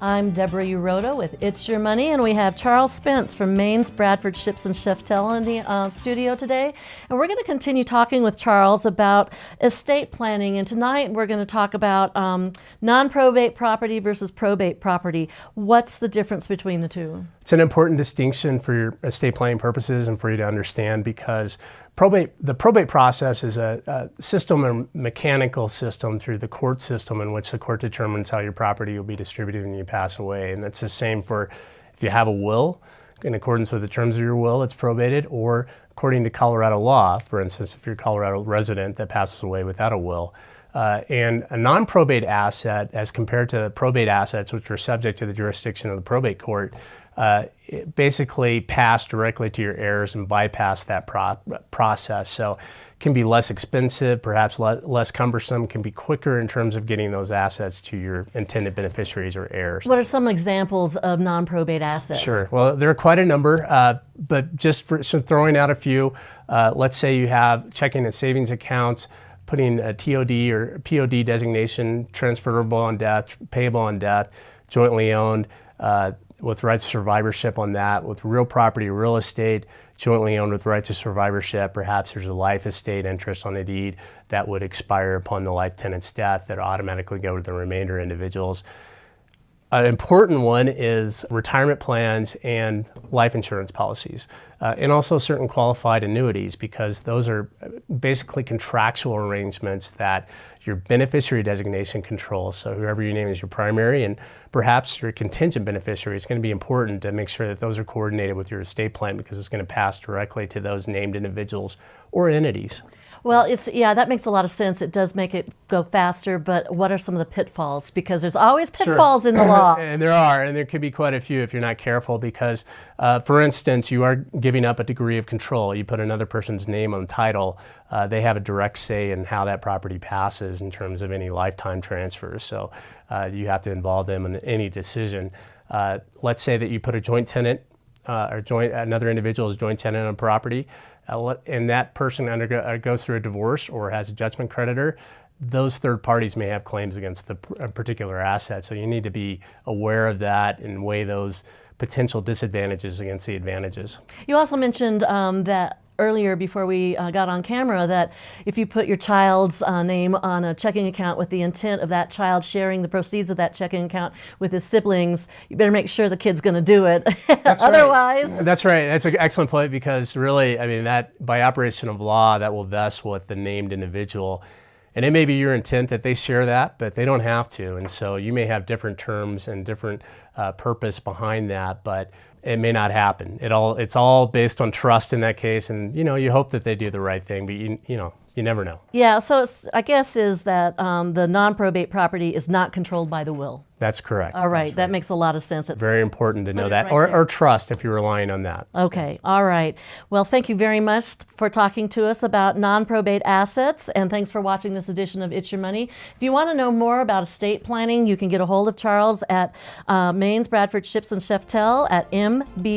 I'm Deborah Uroda with It's Your Money, and we have Charles Spence from Maynes, Bradford, and Sheftel in the studio today. And we're going to continue talking with Charles about estate planning. And tonight we're going to talk about non-probate property versus probate property. What's the difference between the two? It's an important distinction for your estate planning purposes and for you to understand, because the probate process is a system, a mechanical system through the court system in which the court determines how your property will be distributed when you pass away. And that's the same for if you have a will, in accordance with the terms of your will, it's probated, or according to Colorado law, for instance, if you're a Colorado resident that passes away without a will. And a non-probate asset, as compared to probate assets, which are subject to the jurisdiction of the probate court, it basically pass directly to your heirs and bypass that process. So it can be less expensive, perhaps less cumbersome, can be quicker in terms of getting those assets to your intended beneficiaries or heirs. What are some examples of non-probate assets? Sure. Well, there are quite a number, but just so throwing out a few, let's say you have checking and savings accounts, putting a TOD or POD designation, transferable on death, payable on death, jointly owned, with rights to survivorship on that, with real property, real estate, jointly owned with right to survivorship. Perhaps there's a life estate interest on the deed that would expire upon the life tenant's death that automatically go to the remainder individuals. An important one is retirement plans and life insurance policies, and also certain qualified annuities, because those are basically contractual arrangements that your beneficiary designation controls. So whoever you name as your primary and perhaps your contingent beneficiary, it's going to be important to make sure that those are coordinated with your estate plan, because it's going to pass directly to those named individuals or entities. Well, that makes a lot of sense. It does make it go faster, but what are some of the pitfalls? Because there's always pitfalls in the law. And there are, and there could be quite a few if you're not careful, because, for instance, you are giving up a degree of control. You put another person's name on the title, they have a direct say in how that property passes in terms of any lifetime transfers. So you have to involve them in any decision. Let's say that you put a joint tenant, another individual is joint tenant on a property, and that person goes through a divorce or has a judgment creditor. Those third parties may have claims against the particular asset. So you need to be aware of that and weigh those potential disadvantages against the advantages. You also mentioned that earlier before we got on camera, that if you put your child's name on a checking account with the intent of that child sharing the proceeds of that checking account with his siblings, you better make sure the kid's going to do it. That's Otherwise. Right. That's right. That's an excellent point, because really, I mean, that by operation of law, that will vest with the named individual. And it may be your intent that they share that, but they don't have to. And so you may have different terms and different purpose behind that, but it may not happen. It's all based on trust in that case, and you hope that they do the right thing, but you never know. Yeah, so I guess is that the non-probate property is not controlled by the will. That's correct. All right, that makes a lot of sense. It's very important to know that, or trust if you're relying on that. Okay, all right. Well, thank you very much for talking to us about non-probate assets, and thanks for watching this edition of It's Your Money. If you want to know more about estate planning, you can get a hold of Charles at Maynes, Bradford, and Sheftel at mbsslp.com.